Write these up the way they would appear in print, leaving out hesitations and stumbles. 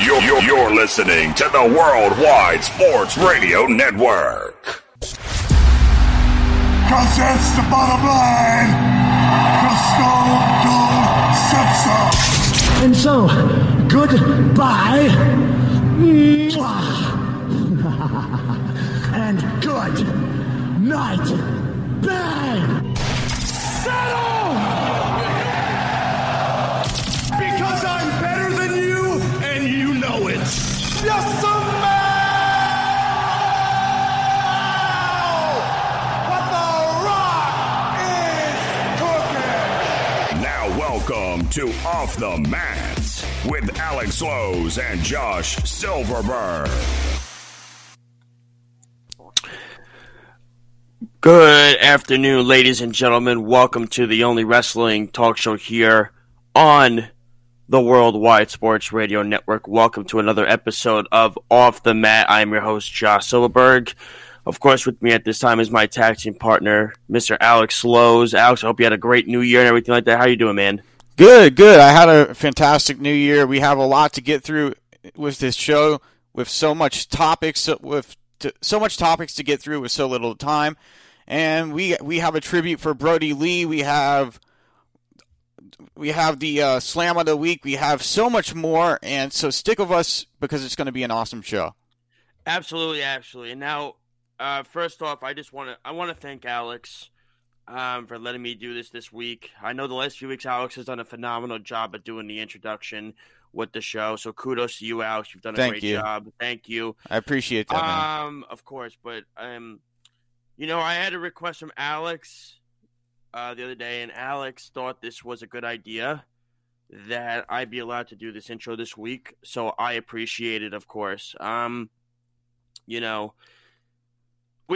You're listening to the Worldwide Sports Radio Network. 'Cause it's the bottom line. 'Cause Stone Cold said so. And so, goodbye. And good night. Bang! Settle! Because I'm better than you, and you know it. Yes, sir, What the Rock is cooking. Now welcome to Off the Mat with Alex Lowe's and Josh Silverberg. Good afternoon, ladies and gentlemen. Welcome to the only wrestling talk show here on the Worldwide Sports Radio Network. Welcome to another episode of Off the Mat. I am your host, Josh Silverberg. Of course, with me at this time is my tag team partner, Mr. Alex Lowe's. Alex, I hope you had a great new year and everything like that. How you doing, man? Good. I had a fantastic new year. We have a lot to get through with this show, with so much topics to get through with so little time. And we have a tribute for Brody Lee. We have the Slam of the Week. We have so much more, and so stick with us because it's going to be an awesome show. Absolutely. And now, first off, I want to thank Alex for letting me do this week. I know the last few weeks Alex has done a phenomenal job at doing the introduction with the show. So kudos to you, Alex. You've done a great job. Thank you. I appreciate that, man. Of course, but I had a request from Alex the other day, and Alex thought this was a good idea that I be allowed to do this intro this week. So I appreciate it, of course. We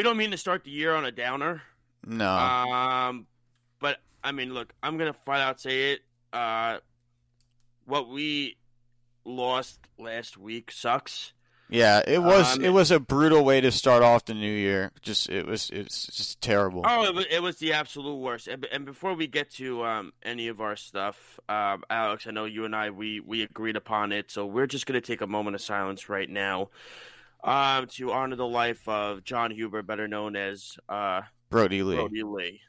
don't mean to start the year on a downer. No. But I mean, look, I'm gonna flat out say it. What we lost last week sucks. Yeah, it was a brutal way to start off the new year. It's just terrible. Oh, it was the absolute worst. And before we get to any of our stuff, Alex, I know you and I we agreed upon it, so we're just gonna take a moment of silence right now, to honor the life of Jon Huber, better known as Brody Lee. Brody Lee.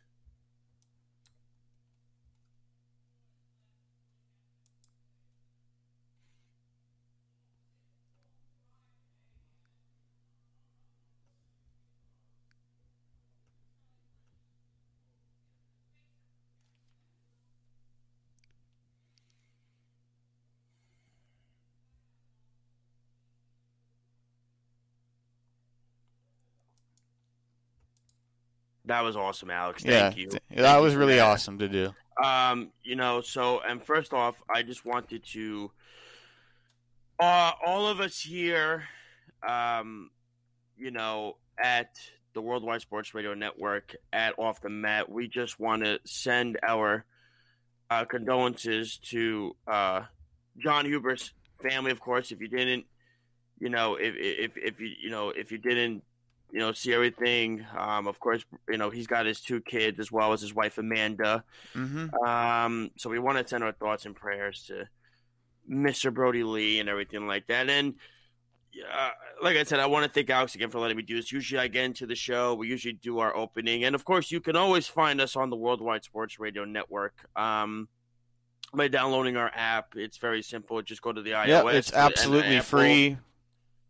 That was awesome, Alex. Thank you. That was really awesome to do. And first off, I just wanted to, all of us here, at the Worldwide Sports Radio Network at Off the Mat, we just want to send our condolences to Jon Huber's family. Of course, if you didn't, if you didn't, see everything. Of course, he's got his two kids as well as his wife Amanda. Mm-hmm. So we want to send our thoughts and prayers to Mr. Brody Lee and everything like that. And like I said, I want to thank Alex again for letting me do this. Usually I get into the show. We usually do our opening. And, of course, you can always find us on the Worldwide Sports Radio Network by downloading our app. It's very simple. Just go to the iOS. Yeah, it's absolutely free.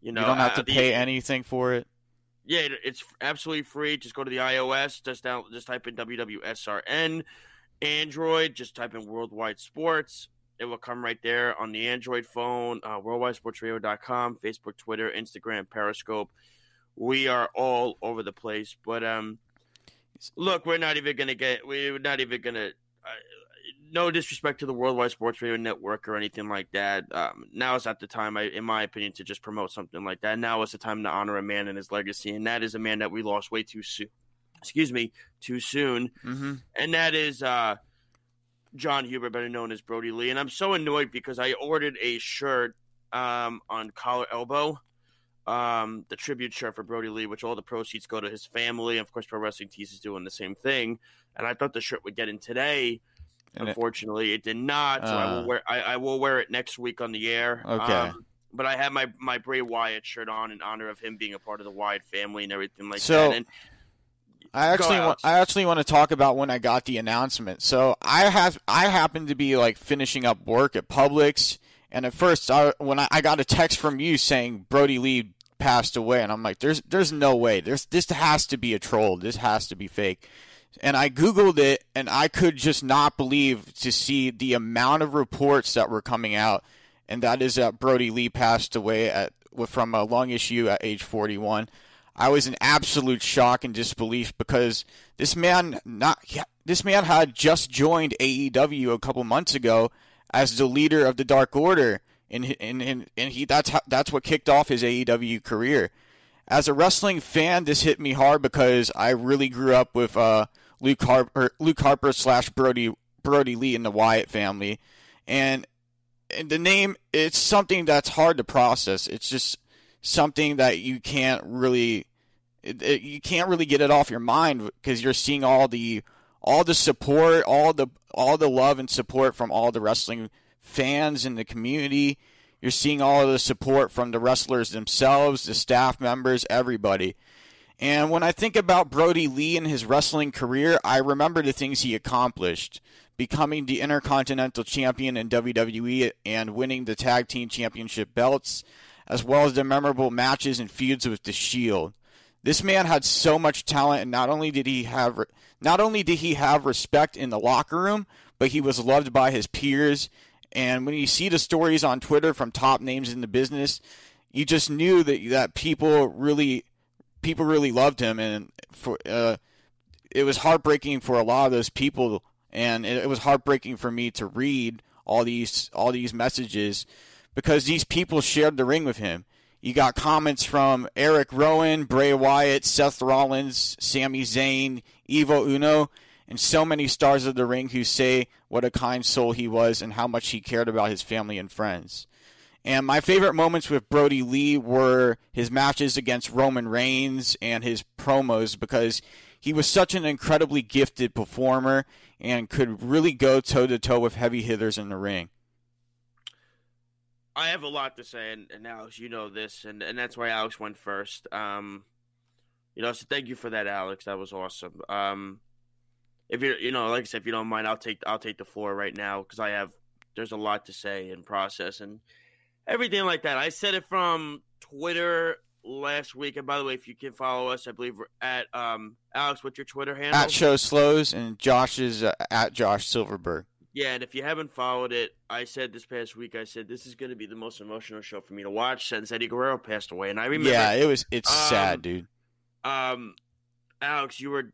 You don't have to pay anything for it. Yeah, it's absolutely free. Just go to the iOS. Just type in WWSRN. Android, just type in Worldwide Sports. It will come right there on the Android phone. WorldwideSportsRadio.com, Facebook, Twitter, Instagram, Periscope. We are all over the place. But look, we're not even gonna. No disrespect to the Worldwide Sports Radio Network or anything like that. Now is not the time, in my opinion, to just promote something like that. Now is the time to honor a man and his legacy, and that is a man that we lost way too soon. Too soon. Mm-hmm. And that is Jon Huber, better known as Brody Lee. And I'm so annoyed because I ordered a shirt on Collar Elbow, the tribute shirt for Brody Lee, which all the proceeds go to his family. Of course, Pro Wrestling Tees is doing the same thing. And I thought the shirt would get in today. Unfortunately, it did not. So I will wear it next week on the air. Okay. But I had my Bray Wyatt shirt on in honor of him being a part of the Wyatt family and everything like that. And I actually want to talk about when I got the announcement. So I happened to be like finishing up work at Publix, and at first when I got a text from you saying Brody Lee passed away, and I'm like, there's no way. This has to be a troll. This has to be fake. And I Googled it, and I could just not believe to see the amount of reports that were coming out, and that is that Brody Lee passed away from a lung issue at age 41. I was in absolute shock and disbelief because this man had just joined AEW a couple months ago as the leader of the Dark Order, and that's what kicked off his AEW career. As a wrestling fan, this hit me hard because I really grew up with Luke Harper / Brody Lee in the Wyatt family, and the name, it's something that's hard to process. It's just something that you can't really get it off your mind because you're seeing all the support, all the love and support from all the wrestling fans in the community. You're seeing all of the support from the wrestlers themselves, the staff members, everybody. And when I think about Brody Lee and his wrestling career, I remember the things he accomplished. Becoming the Intercontinental Champion in WWE and winning the Tag Team Championship belts, as well as the memorable matches and feuds with The Shield. This man had so much talent, and not only did he have respect in the locker room, but he was loved by his peers. And when you see the stories on Twitter from top names in the business, you just knew that people really loved him, and it was heartbreaking for a lot of those people, and it was heartbreaking for me to read all these messages because these people shared the ring with him. You got comments from Eric Rowan, Bray Wyatt, Seth Rollins, Sami Zayn, Evil Uno, and so many stars of the ring who say what a kind soul he was and how much he cared about his family and friends. And my favorite moments with Brody Lee were his matches against Roman Reigns and his promos because he was such an incredibly gifted performer and could really go toe-to-toe with heavy hitters in the ring. I have a lot to say, and Alex, you know this, and that's why Alex went first. So thank you for that, Alex. That was awesome. If like I said, if you don't mind, I'll take the floor right now because there's a lot to say and process and everything like that. I said it from Twitter last week, and by the way, if you can follow us, I believe we're at Alex. What's your Twitter handle? At Show Slows, and Josh is at Josh Silverberg. Yeah, and if you haven't followed it, I said this past week, this is going to be the most emotional show for me to watch since Eddie Guerrero passed away. And I remember, yeah, it's sad, dude. Alex, you were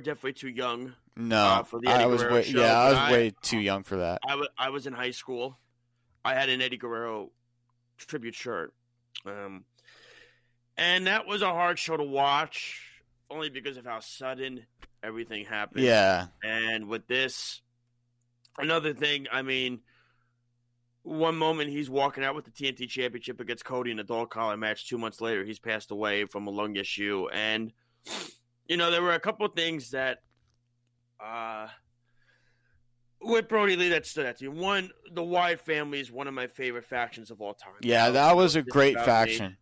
definitely too young. No, for the Eddie Guerrero show. Yeah, I was way too young for that. I was in high school. I had an Eddie Guerrero tribute shirt, and that was a hard show to watch, only because of how sudden everything happened. Yeah, and with this. Another thing, one moment he's walking out with the TNT Championship against Cody in a dog collar match. 2 months later, he's passed away from a lung issue. And, there were a couple of things that with Brody Lee that stood out to you. One, the Wyatt family is one of my favorite factions of all time. Yeah, that was a great faction.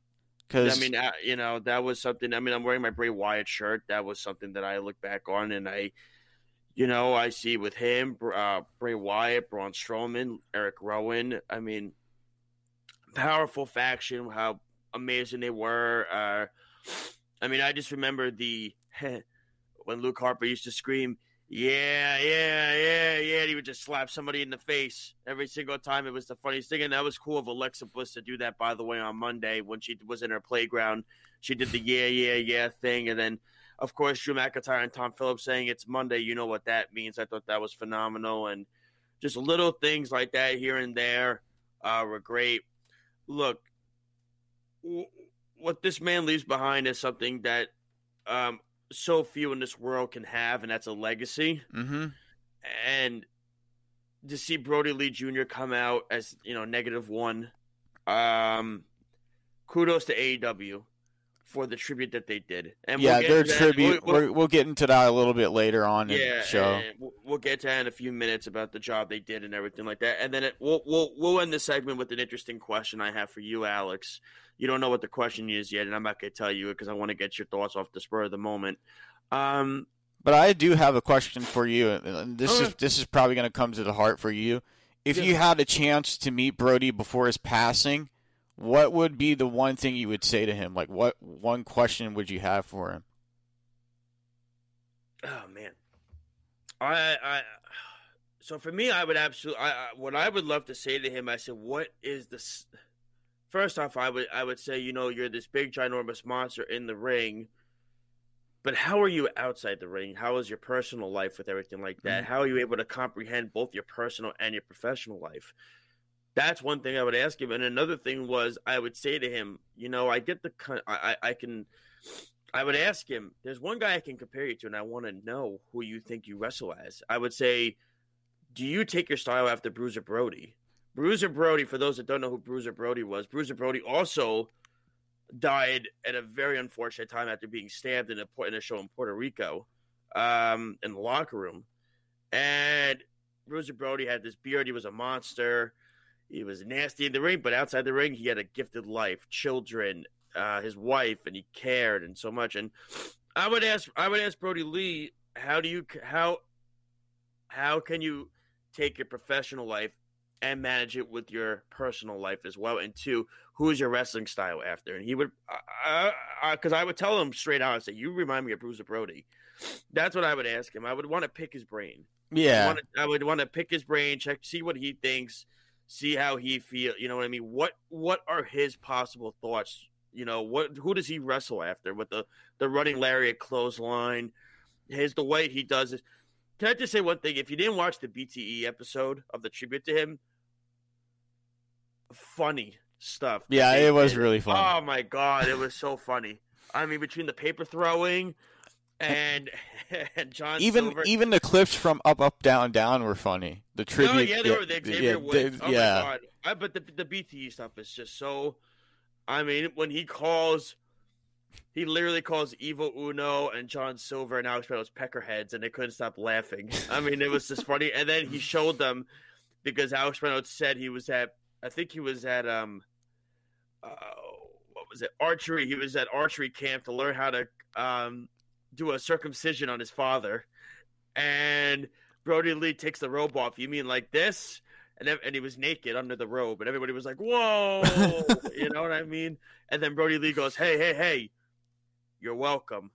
That was something. I'm wearing my Bray Wyatt shirt. That was something that I look back on and I see with him, Bray Wyatt, Braun Strowman, Eric Rowan. Powerful faction, how amazing they were. I just remember when Luke Harper used to scream, yeah, and he would just slap somebody in the face every single time. It was the funniest thing, and that was cool of Alexa Bliss to do that, by the way, on Monday when she was in her playground. She did the yeah thing, and then of course, Drew McIntyre and Tom Phillips saying it's Monday, you know what that means. I thought that was phenomenal. And just little things like that here and there were great. Look, what this man leaves behind is something that so few in this world can have, and that's a legacy. Mm-hmm. And to see Brody Lee Jr. come out as, -1, kudos to AEW for the tribute that they did. And yeah, we'll their tribute. We'll get into that a little bit later on in the show. And we'll get to that in a few minutes about the job they did and everything like that. And then we'll end the segment with an interesting question I have for you, Alex. You don't know what the question is yet, and I'm not going to tell you because I want to get your thoughts off the spur of the moment. But I do have a question for you, and this is probably going to come to the heart for you. If you had a chance to meet Brody before his passing, what would be the one thing you would say to him? Like, what one question would you have for him? Oh man, so for me, I would absolutely. What I would love to say to him, I said, "What is this?" First off, I would say, you're this big, ginormous monster in the ring, but how are you outside the ring? How is your personal life with everything like that? How are you able to comprehend both your personal and your professional life? That's one thing I would ask him. And another thing was I would say to him, I get I would ask him, there's one guy I can compare you to, and I want to know who you think you wrestle as. I would say, do you take your style after Bruiser Brody? Bruiser Brody, for those that don't know who Bruiser Brody was, Bruiser Brody also died at a very unfortunate time after being stabbed in a show in Puerto Rico in the locker room. And Bruiser Brody had this beard. He was a monster. He was nasty in the ring, but outside the ring, he had a gifted life, children, his wife, and he cared and so much. And I would ask Brody Lee, how can you take your professional life and manage it with your personal life as well? And two, who is your wrestling style after? And he would, because I would tell him straight out, and say, you remind me of Bruiser Brody. That's what I would ask him. I would want to pick his brain. Yeah. I would want to pick his brain, see what he thinks, see how he feels. You know what I mean? What are his possible thoughts? Who does he wrestle after with the running lariat clothesline? The way he does it. Can I just say one thing? If you didn't watch the BTE episode of the tribute to him, funny stuff. Yeah, it was really funny. Oh my God, it was so funny. I mean, between the paper throwing and John Silver. Even the clips from Up, Down, Down were funny. The tribute. Oh yeah, they were the Xavier Woods. Oh yeah. my God. But the BTE stuff is just so. I mean, when he literally calls Evil Uno and John Silver and Alex Reynolds peckerheads, and they couldn't stop laughing. I mean, it was just funny. And then he showed them because Alex Reynolds said he was at what was it? Archery. He was at archery camp to learn how to do a circumcision on his father. And Brody Lee takes the robe off. You mean like this? And he was naked under the robe, and everybody was like, "Whoa!" You know what I mean? And then Brody Lee goes, "Hey, you're welcome."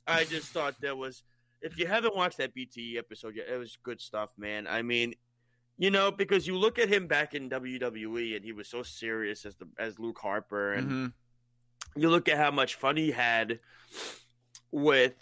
I just thought there was. If you haven't watched that BTE episode yet, it was good stuff, man. I mean, because you look at him back in WWE, and he was so serious as Luke Harper, and you look at how much fun he had with.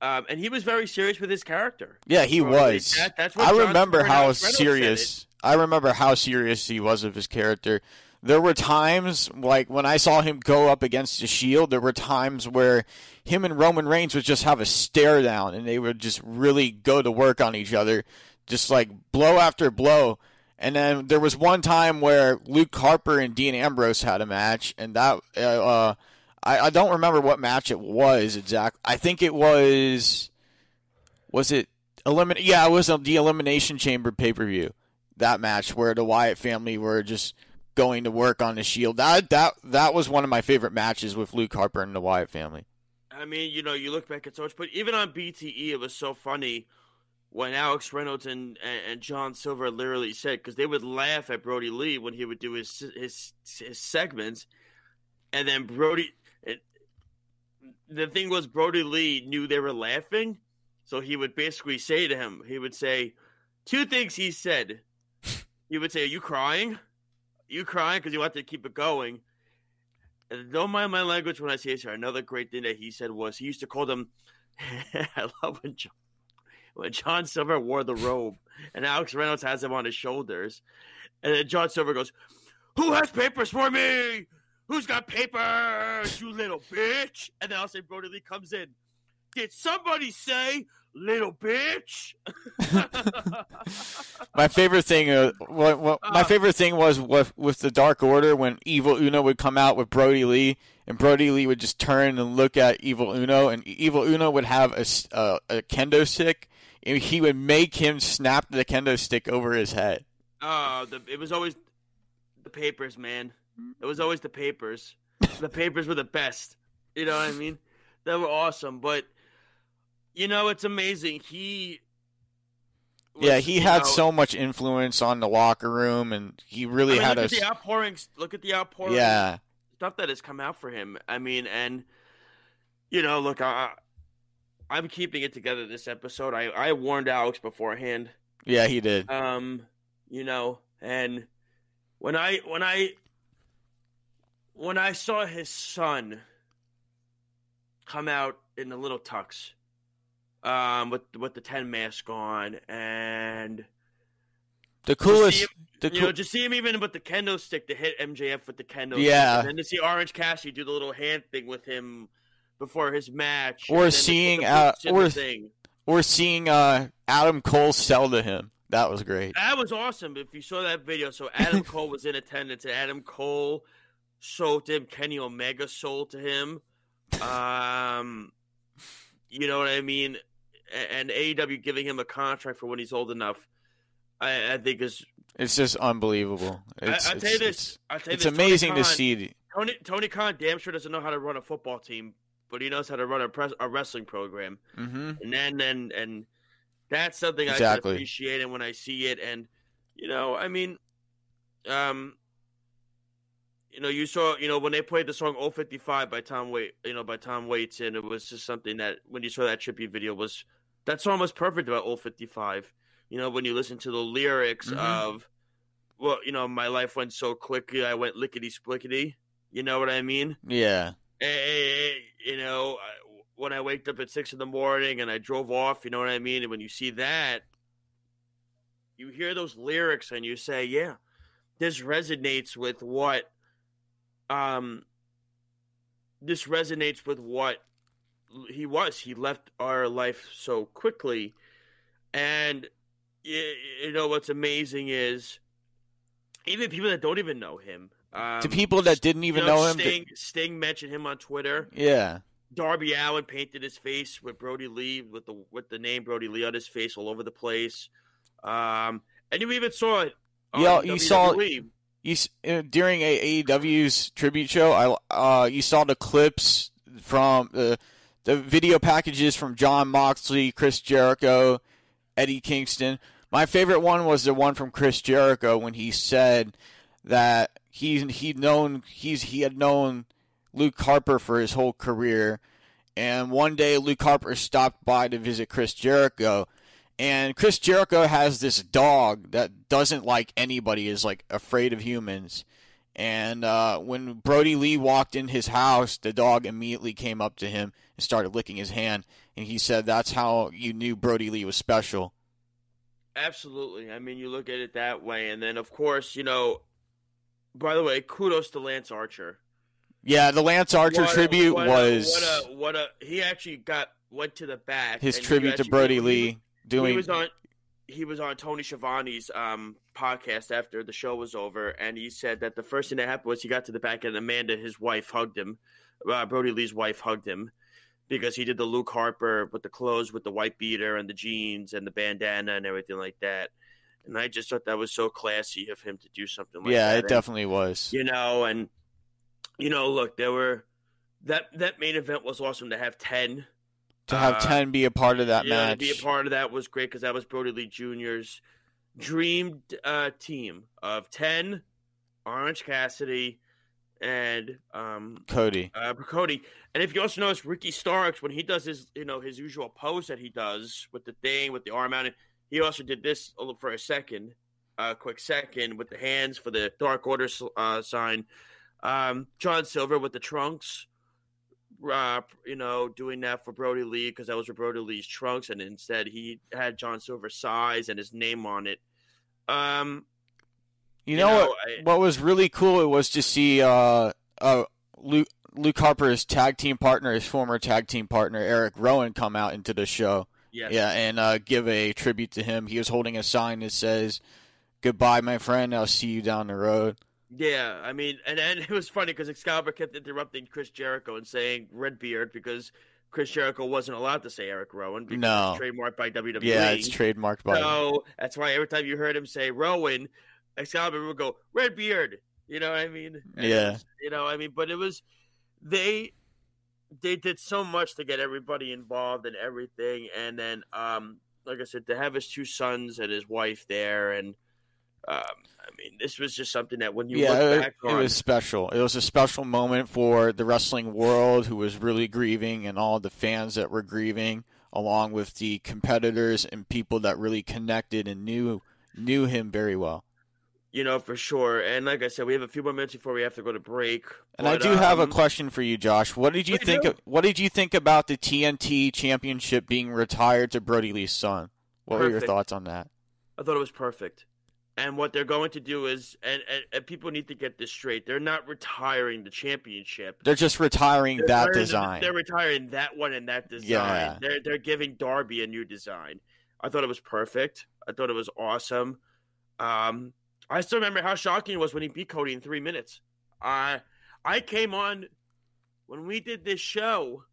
And he was very serious with his character. Yeah, he was. That's what I remember how serious. I remember how serious he was of his character. There were times, like when I saw him go up against the Shield, there were times where him and Roman Reigns would just have a stare down, and they would just really go to work on each other, just like blow after blow. And then there was one time where Luke Harper and Dean Ambrose had a match, and that. I don't remember what match it was exactly. I think it was it Yeah, it was the Elimination Chamber pay-per-view. That match where the Wyatt family were just going to work on the Shield. That was one of my favorite matches with Luke Harper and the Wyatt family. I mean, you look back at so much, but even on BTE, it was so funny when Alex Reynolds and John Silver literally said, because they would laugh at Brody Lee when he would do his segments, and then Brody. The thing was, Brody Lee knew they were laughing, so he would basically say to him, he would say two things he said. He would say, are you crying? You crying? Because he wanted to keep it going. And don't mind my language when I say this here. Another great thing that he said was he used to call them, I love when John Silver wore the robe and Alex Reynolds has him on his shoulders. And then John Silver goes, who has papers for me? Who's got papers, you little bitch? And then I'll say Brody Lee comes in. Did somebody say little bitch. My favorite thing, my favorite thing was with the Dark Order when Evil Uno would come out with Brody Lee, and Brody Lee would just turn and look at Evil Uno, and Evil Uno would have a kendo stick, and he would make him snap the kendo stick over his head. It was always the papers, man. It was always the papers. The papers were the best. You know what I mean? They were awesome, but it's amazing. He had so much influence on the locker room, and he really had look at the outpourings. Look at the outpouring. Yeah. Stuff that has come out for him. I mean, and look, I'm keeping it together this episode. I warned Alex beforehand. Yeah, he did. And when I saw his son come out in the little tux, with the 10 mask on, and the coolest, just see him even with the kendo stick to hit MJF with the kendo stick, and then to see Orange Cassidy do the little hand thing with him before his match, or seeing Adam Cole sell to him. That was great. That was awesome. If you saw that video, so Adam Cole was in attendance, and Adam Cole sold to him. Kenny Omega sold to him. You know what I mean? And AEW giving him a contract for when he's old enough, I think it's just unbelievable. I'll tell you this. It's amazing to see. Tony Khan damn sure doesn't know how to run a football team, but he knows how to run a wrestling program. Mm-hmm. And that's something I can appreciate, and when I see it, and you saw, when they played the song "0 55" by Tom Waits, and it was just something that when you saw that tribute video that song was perfect about 0 55. When you listen to the lyrics of, my life went so quickly, I went lickety splickety. You know what I mean? Yeah. When I waked up at 6 a.m. and I drove off, you know what I mean? And when you see that, you hear those lyrics and you say, yeah, this resonates with what he was. He left our life so quickly. And what's amazing is even people that don't even know him, to people that didn't even know him, Sting mentioned him on Twitter. Yeah. Darby Allin painted his face with Brody Lee, with the name Brody Lee on his face all over the place. And you even saw it on WWE. During AEW's tribute show, you saw the clips from the video packages from Jon Moxley, Chris Jericho, Eddie Kingston. My favorite one was the one from Chris Jericho when he said that he had known Luke Harper for his whole career, and one day Luke Harper stopped by to visit Chris Jericho, and Chris Jericho has this dog that doesn't like anybody, is like afraid of humans, and when Brody Lee walked in his house, the dog immediately came up to him and started licking his hand, and he said that's how you knew Brody Lee was special. Absolutely. I mean, you look at it that way, and then of course, by the way, kudos to Lance Archer. Yeah, the Lance Archer tribute he actually went to the back. His tribute to Brody Lee. He was on Tony Schiavone's podcast after the show was over, and he said that the first thing that happened was he got to the back and Amanda, his wife, hugged him. Brody Lee's wife hugged him because he did the Luke Harper with the clothes, with the white beater and the jeans and the bandana and everything like that. And I just thought that was so classy of him to do something like that. Yeah, it definitely was. Look, that main event was awesome to have 10. To have 10 be a part of that match. To be a part of that was great because that was Brody Lee Jr.'s dream team of 10, Orange Cassidy, and Cody. Cody. And if you also notice, Ricky Starks, when he does his usual pose that he does with the thing, with the arm out, he also did this for a second, quick second, with the hands for the Dark Order sign. John Silver with the trunks, doing that for Brody Lee because that was for Brody Lee's trunks, and instead he had John Silver's size and his name on it. What was really cool? It was to see Luke Harper's tag team partner, his former tag team partner Eric Rowan, come out into the show Yes. Yeah, and give a tribute to him. He was holding a sign that says, "Goodbye, my friend. I'll see you down the road." Yeah, I mean, and it was funny because Excalibur kept interrupting Chris Jericho and saying Redbeard because Chris Jericho wasn't allowed to say Eric Rowan because it's trademarked by WWE. Yeah, it's trademarked by. So that's why every time you heard him say Rowan, Excalibur would go Redbeard. You know what I mean? Yeah. But it was they did so much to get everybody involved and everything, and then like I said, to have his 2 sons and his wife there, and this was just something that when you look back on, it was special. It was a special moment for the wrestling world, who was really grieving, and all the fans that were grieving, along with the competitors and people that really connected and knew him very well. For sure. And like I said, we have a few more minutes before we have to go to break. And I do have a question for you, Josh. What did you think? What did you think about the TNT Championship being retired to Brody Lee's son? What were your thoughts on that? I thought it was perfect. And what they're going to do is, and people need to get this straight, they're not retiring the championship. They're just retiring that design. They're retiring that one and that design. Yeah. They're giving Darby a new design. I thought it was perfect. I thought it was awesome. I still remember how shocking it was when he beat Cody in 3 minutes. I came on when we did this show.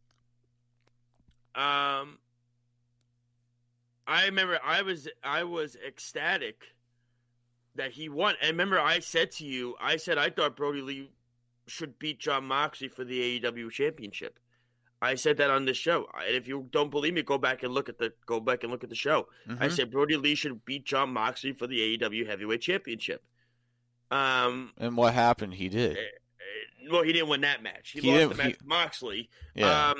I remember I was ecstatic that he won. And remember, I said to you, I thought Brody Lee should beat Jon Moxley for the AEW championship. I said that on this show. And if you don't believe me, go back and look at the show. Mm-hmm. I said Brody Lee should beat Jon Moxley for the AEW Heavyweight Championship. And what happened? He did. Well, he didn't win that match. He lost the match to Moxley. Yeah.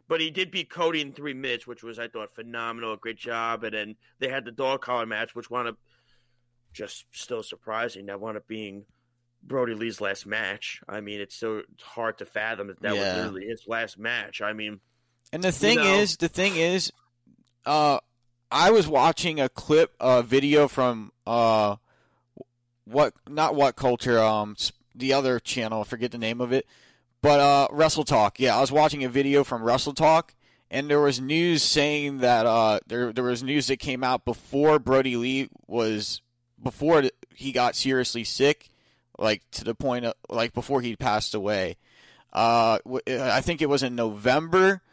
But he did beat Cody in 3 minutes, which was, I thought, phenomenal. A great job. And then they had the dog collar match, which wound up just still surprising. That wound up being Brody Lee's last match. I mean, it's so hard to fathom that was literally his last match. I mean, and the thing is, I was watching a video from not What Culture, the other channel, I forget the name of it, but Wrestle Talk. Yeah, I was watching a video from Wrestle Talk, and there was news saying that there was news that came out before Brody Lee before he got seriously sick. Like, to the point of, like, before he passed away. I think it was in November.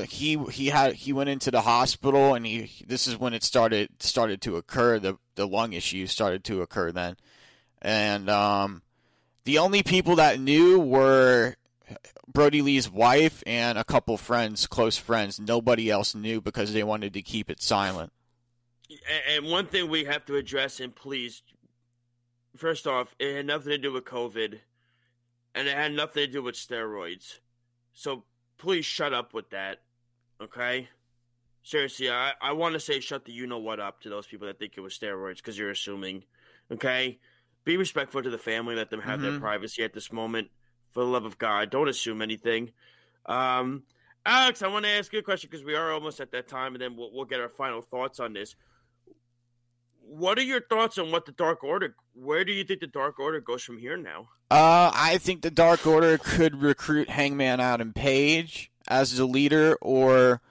He went into the hospital, and this is when it started to occur. The lung issues started to occur then. And the only people that knew were Brody Lee's wife and a couple friends, close friends. Nobody else knew because they wanted to keep it silent. And one thing we have to address, and please, first off, it had nothing to do with COVID, and it had nothing to do with steroids. So please shut up with that, okay? Seriously, I want to say shut the you-know-what up to those people that think it was steroids because you're assuming, okay? Be respectful to the family. Let them have their privacy at this moment. For the love of God, don't assume anything. Alex, I want to ask you a question because we are almost at that time, and then we'll get our final thoughts on this. What are your thoughts on what the Dark Order? Where do you think the Dark Order goes from here now? I think the Dark Order could recruit Hangman Adam Page as the leader, or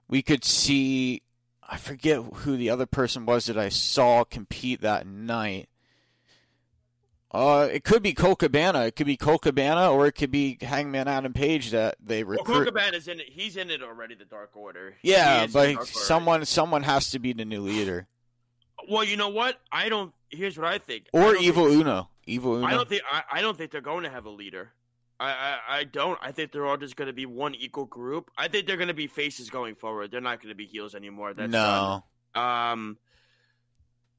we could see, I forget who the other person was that I saw compete that night. It could be Colt Cabana. It could be Colt Cabana, or it could be Hangman Adam Page that they recruit. Well, Colt Cabana's in it. He's in it already. The Dark Order. Yeah, but someone has to be the new leader. Well, you know what? Here's what I think. Or Evil Uno. I don't think they're going to have a leader. I don't. I think they're all just going to be one equal group. I think they're going to be faces going forward. They're not going to be heels anymore. That's no. Done.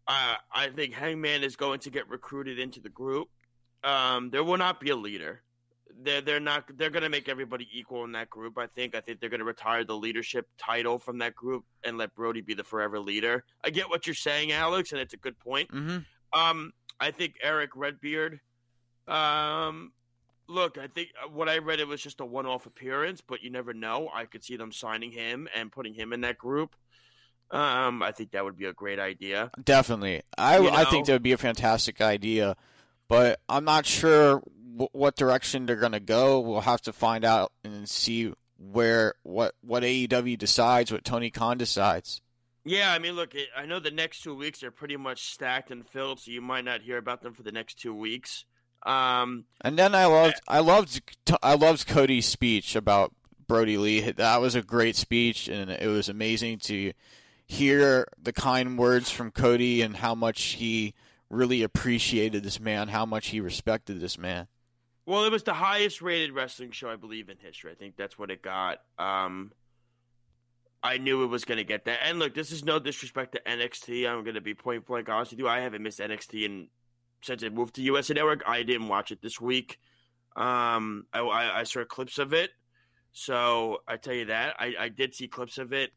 I think Hangman is going to get recruited into the group. There will not be a leader. They're not. They're going to make everybody equal in that group. I think they're going to retire the leadership title from that group and let Brody be the forever leader. I get what you're saying, Alex, and it's a good point. Mm-hmm. I think Eric Redbeard. Look, I think what I read, it was just a one-off appearance, but you never know. I could see them signing him and putting him in that group. I think that would be a great idea. Definitely, I think that would be a fantastic idea, but I'm not sure what direction they're going to go. We'll have to find out and see what AEW decides, what Tony Khan decides. Yeah, I mean, look, I know the next 2 weeks are pretty much stacked and filled, so you might not hear about them for the next 2 weeks. And then I loved Cody's speech about Brody Lee. That was a great speech, and it was amazing to hear the kind words from Cody and how much he really appreciated this man, how much he respected this man. Well, it was the highest rated wrestling show, I believe, in history. I think that's what it got. I knew it was going to get that. And look, this is no disrespect to NXT. I'm going to be point blank honest with you. I haven't missed NXT since it moved to USA Network. I didn't watch it this week. I saw clips of it. So I tell you that. I did see clips of it.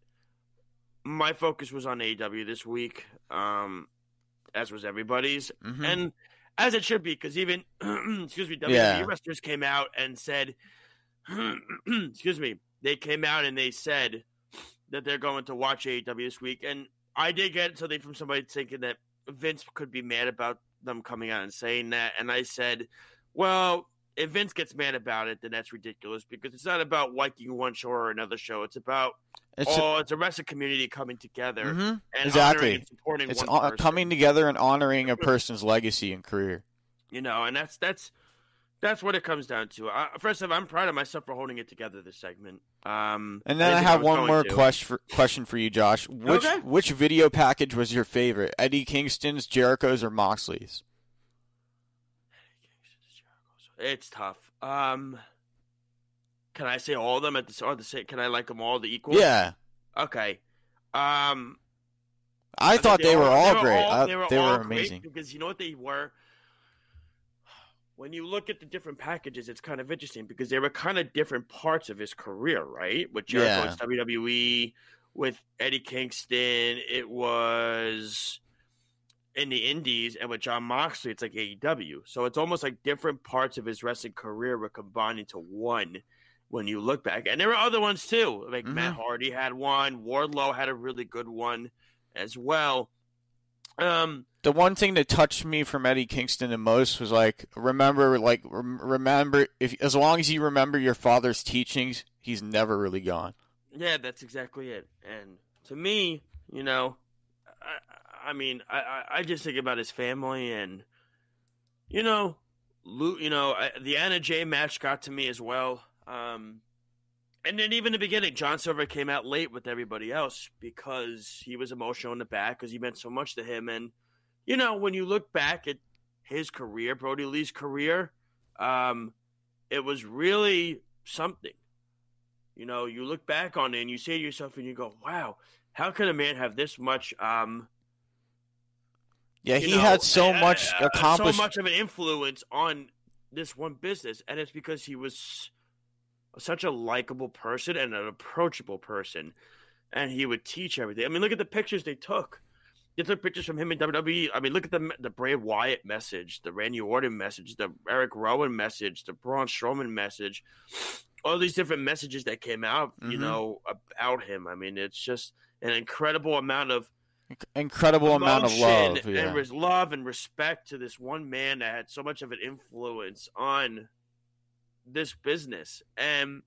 My focus was on AEW this week, as was everybody's. Mm-hmm. And as it should be, because even, WWE wrestlers came out and said, they came out and they said that they're going to watch AEW this week. And I did get something from somebody thinking that Vince could be mad about them coming out and saying that. And I said, well, if Vince gets mad about it, then that's ridiculous, because it's not about liking one show or another show. It's about it's a wrestling community coming together and honoring and supporting one person. Coming together and honoring a person's legacy and career. You know, and that's what it comes down to. First of all, I'm proud of myself for holding it together this segment. And then I have one more question for you, Josh. Which video package was your favorite? Eddie Kingston's, Jericho's, or Moxley's? It's tough. Can I say all of them at the same? Can I like them all the equal? Yeah. Okay. I thought they were all great. They were amazing. Because you know what they were? When you look at the different packages, it's kind of interesting because they were kind of different parts of his career, right? With Jericho's WWE, with Eddie Kingston, it was in the Indies, and with Jon Moxley, it's like AEW. So it's almost like different parts of his wrestling career were combined into one when you look back. And there were other ones too. Like Matt Hardy had one. Wardlow had a really good one as well. The one thing that touched me from Eddie Kingston the most was remember if as long as you remember your father's teachings, he's never really gone. Yeah, that's exactly it. And to me, you know, I just think about his family, and you know, the Anna Jay match got to me as well. And then even in the beginning, John Silver came out late with everybody else because he was emotional in the back because he meant so much to him. And you know, when you look back at his career, Brody Lee's career, it was really something. You know, you look back on it and you say to yourself and you go, wow, how can a man have this much he had so much accomplished. So much of an influence on this one business. And it's because he was such a likable person and an approachable person. And he would teach everything. I mean, look at the pictures they took. They took pictures from him in WWE. I mean, look at the Bray Wyatt message, the Randy Orton message, the Eric Rowan message, the Braun Strowman message. All these different messages that came out, you know, about him. I mean, it's just an incredible amount of love, and love and respect to this one man that had so much of an influence on this business. And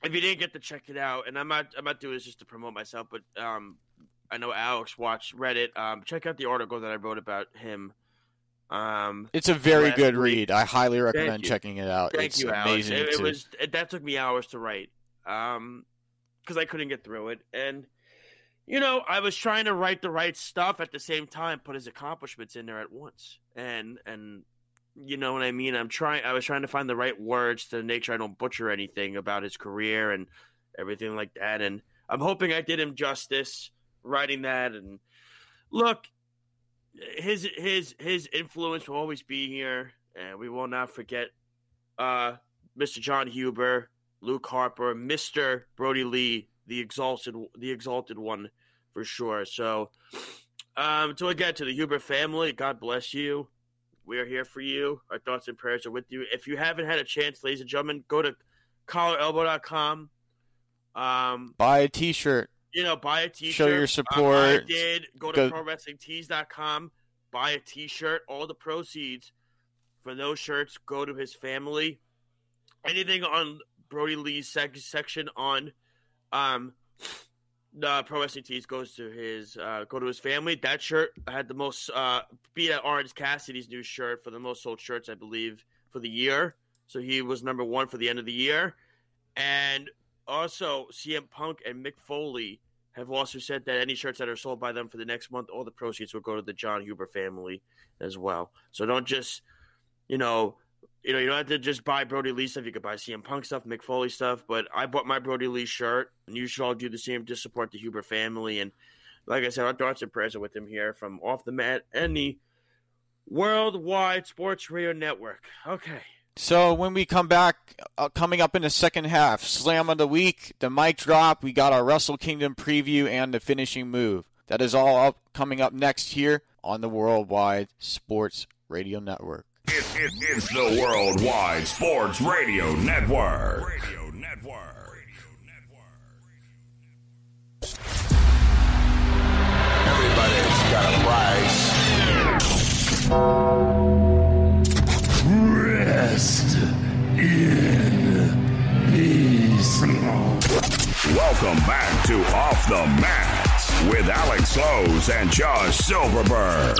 if you didn't get to check it out, and I'm not doing this just to promote myself, but I know Alex read it. Check out the article that I wrote about him. It's a very good read. I highly recommend checking it out. Thank you, amazing. Alex. That took me hours to write because I couldn't get through it. And, you know, I was trying to write the right stuff at the same time, put his accomplishments in there at once. And you know what I mean? I was trying to find the right words to make sure I don't butcher anything about his career and everything like that. And I'm hoping I did him justice writing that. And look, his influence will always be here, and we will not forget Mr. John Huber, Luke Harper, Mr. Brody Lee, the exalted one for sure. So again, to the Huber family, God bless you. We are here for you. Our thoughts and prayers are with you. If you haven't had a chance, ladies and gentlemen, go to collarelbow.com. Buy a t-shirt. You know, buy a t-shirt. Show your support. I did. Go to ProWrestlingTees.com. Buy a t-shirt. All the proceeds for those shirts go to his family. Anything on Brody Lee's section on the Pro Wrestling Tees goes to his family. That shirt had the most beat at Orange Cassidy's new shirt for the most sold shirts, I believe, for the year. So he was number one for the end of the year. And also CM Punk and Mick Foley have also said that any shirts that are sold by them for the next month, all the proceeds will go to the John Huber family as well. So don't just, you don't have to just buy Brody Lee stuff. You could buy CM Punk stuff, Mick Foley stuff. But I bought my Brody Lee shirt, and you should all do the same to support the Huber family. And like I said, our thoughts and prayers are with him here from Off the Mat and the Worldwide Sports Radio Network. Okay. So when we come back, coming up in the second half, Slam of the Week, the mic drop, we got our Wrestle Kingdom preview, and the finishing move. That is all coming up next here on the Worldwide Sports Radio Network. It's the Worldwide Sports Radio Network. Everybody's got a price. Rest in peace. Welcome back to Off the Mat with Alex Lowe's and Josh Silverberg.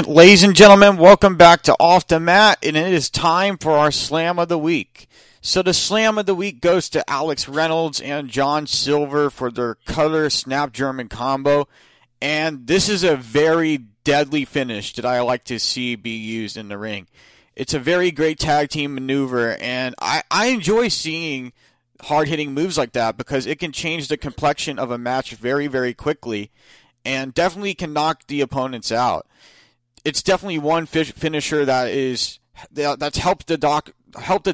Ladies and gentlemen, welcome back to Off the Mat, and it is time for our Slam of the Week. So the Slam of the Week goes to Alex Reynolds and John Silver for their Cutter Snap German combo, and this is a very deadly finish that I like to see be used in the ring. It's a very great tag team maneuver, and I enjoy seeing hard-hitting moves like that because it can change the complexion of a match very, very quickly and definitely can knock the opponents out. It's definitely one finisher that's helped the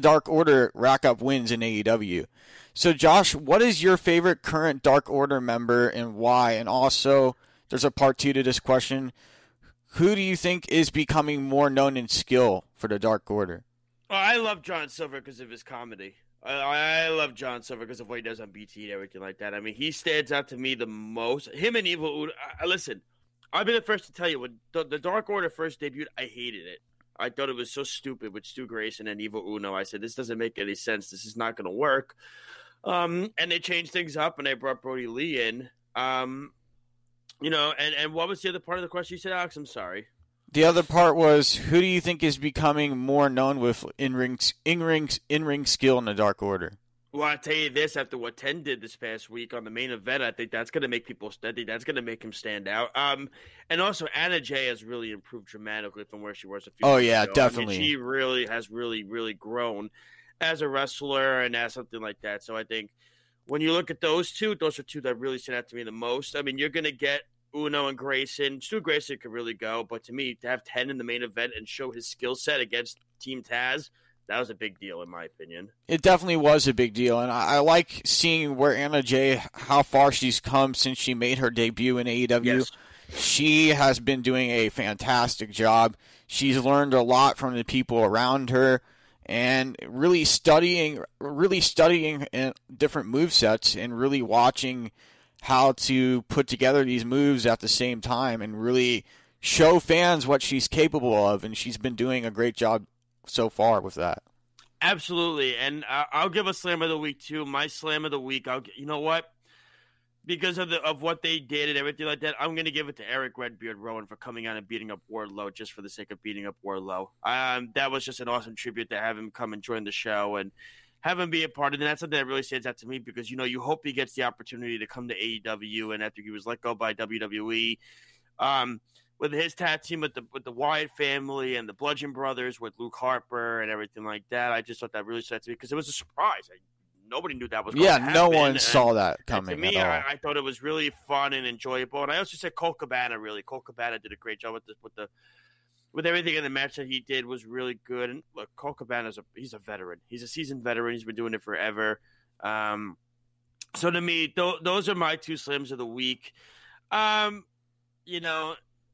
Dark Order rack up wins in AEW. So, Josh, what is your favorite current Dark Order member and why? And also, there's a part 2 to this question. Who do you think is becoming more known in skill for the Dark Order? Well, I love John Silver because of his comedy. I love John Silver because of what he does on BT and everything like that. I mean, he stands out to me the most. Him and Evil Uno. Listen, I've been the first to tell you, when the Dark Order first debuted, I hated it. I thought it was so stupid with Stu Grayson and Evil Uno. I said, this doesn't make any sense. This is not going to work. And they changed things up, and they brought Brody Lee in. And what was the other part of the question you said, Alex? I'm sorry. The other part was, who do you think is becoming more known with in-ring skill in the Dark Order? Well, I'll tell you this, after what Ten did this past week on the main event, I think that's going to make people steady. That's going to make him stand out. And also, Anna Jay has really improved dramatically from where she was a few years ago. Definitely. I mean, she really has really grown as a wrestler and as something like that. So I think when you look at those are two that really stand out to me the most. I mean, you're going to get Uno and Grayson. Stu Grayson could really go, but to me, to have 10 in the main event and show his skill set against Team Taz, that was a big deal, in my opinion. It definitely was a big deal, and I like seeing where Anna Jay, how far she's come since she made her debut in AEW. Yes. She has been doing a fantastic job. She's learned a lot from the people around her, and really studying different movesets and really watching how to put together these moves at the same time and really show fans what she's capable of, and she's been doing a great job so far with that. Absolutely, and I'll give a Slam of the Week too. My Slam of the Week, you know what? Because of what they did and everything like that, I'm going to give it to Eric Redbeard Rowan for coming out and beating up Wardlow just for the sake of beating up Wardlow. That was just an awesome tribute to have him come and join the show and have him be a part of it. And that's something that really stands out to me because, you hope he gets the opportunity to come to AEW, and after he was let go by WWE, with his tag team with the Wyatt family and the Bludgeon Brothers with Luke Harper and everything like that. I just thought that really stood out to me because it was a surprise. Nobody knew that was going to happen. Yeah, no one saw that coming to me, at all. I thought it was really fun and enjoyable. And I also said Colt Cabana, really. Colt Cabana did a great job with everything in the match that he did was really good. And look, Colt Cabana he's a veteran. He's a seasoned veteran. He's been doing it forever. So to me, those are my two slams of the week.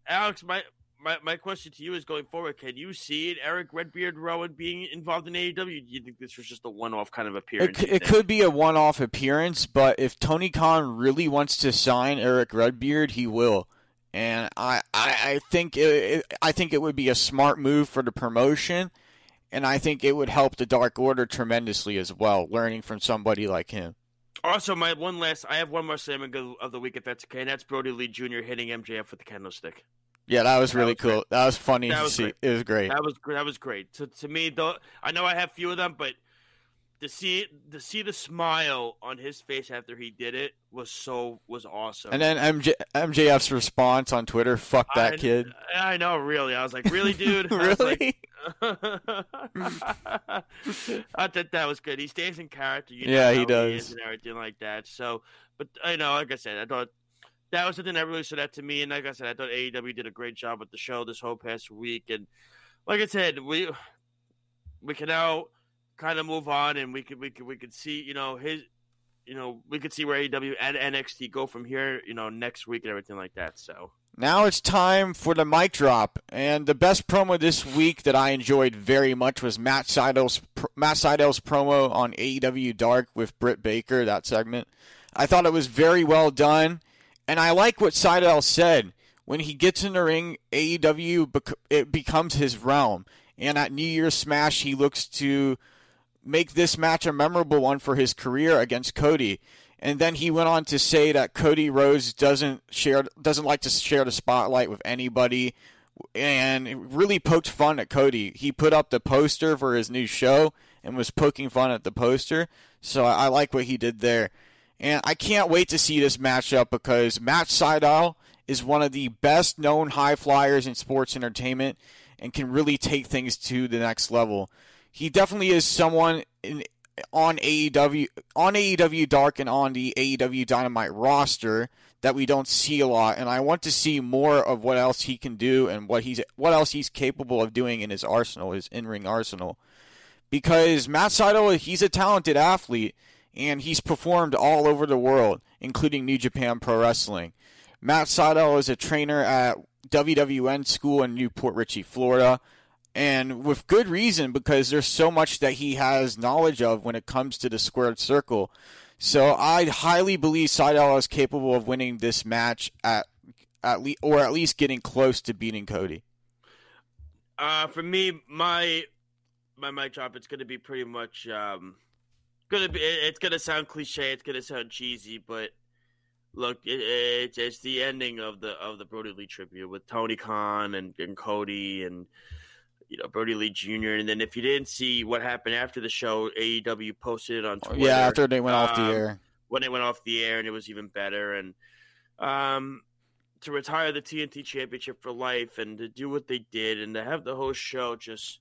Alex, my question to you is going forward, can you see Eric Redbeard Rowan being involved in AEW? Do you think this was just a one-off kind of appearance? It could be a one-off appearance, but if Tony Khan really wants to sign Eric Redbeard, he will. And I think it would be a smart move for the promotion. and I think it would help the Dark Order tremendously as well, learning from somebody like him. Also, I have one more segment of the week, if that's okay, and that's Brody Lee Jr. hitting MJF with the kendo stick. Yeah, that was really cool. Great. That was funny to see. Great. It was great. That was great. To me, though, I know I have few of them, but to see the smile on his face after he did it was awesome. And then MJF's response on Twitter, "Fuck that kid." I know, really. I was like, "Really, dude?" Really? I thought that was good. He stays in character. He does, he is and everything like that. So, but I know, like I said, I thought that was something that really stood out to me. And like I said, I thought AEW did a great job with the show this whole past week. And like I said, we can now kind of move on, and we could see, we could see where AEW and NXT go from here, next week and everything like that. So now it's time for the mic drop, and the best promo this week that I enjoyed very much was Matt Seidel's promo on AEW Dark with Britt Baker. That segment, I thought it was very well done, and I like what Seidel said. When he gets in the ring, AEW it becomes his realm, and at New Year's Smash, he looks to make this match a memorable one for his career against Cody. And then he went on to say that Cody Rhodes doesn't like to share the spotlight with anybody, and really poked fun at Cody. He put up the poster for his new show and was poking fun at the poster. So I like what he did there. And I can't wait to see this matchup because Matt Sydal is one of the best known high flyers in sports entertainment and can really take things to the next level. He definitely is someone on AEW Dark and on the AEW Dynamite roster that we don't see a lot, and I want to see more of what else he can do and what else he's capable of doing in his arsenal, his in-ring arsenal. Because Matt Sydal, he's a talented athlete, and he's performed all over the world, including New Japan Pro Wrestling. Matt Sydal is a trainer at WWN School in Newport Richey, Florida. And with good reason, because there's so much that he has knowledge of when it comes to the squared circle. So I highly believe Sydal is capable of winning this match at least getting close to beating Cody. For me, my mic drop, it's going to be pretty much it's going to sound cliche, it's going to sound cheesy, but look, it's the ending of the Brody Lee tribute with Tony Khan and Cody and Brody Lee Jr. And then if you didn't see what happened after the show, AEW posted it on Twitter. Yeah, after they went off the air. When they went off the air, and it was even better. And to retire the TNT Championship for life and to do what they did and to have the whole show just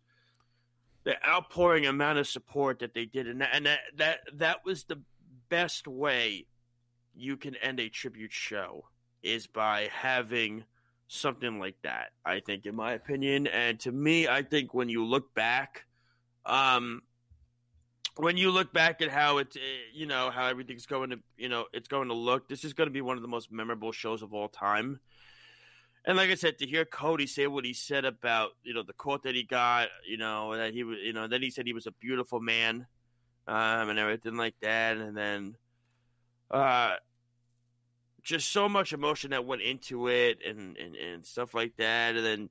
the outpouring amount of support that they did. And that was the best way you can end a tribute show is by having something like that, I think, in my opinion. And to me, I think when you look back at how it, how everything's going to, it's going to look, this is going to be one of the most memorable shows of all time. And like I said, to hear Cody say what he said about, the quote that he got, that he was, then he said he was a beautiful man, and everything like that. And then, just so much emotion that went into it and stuff like that. And then,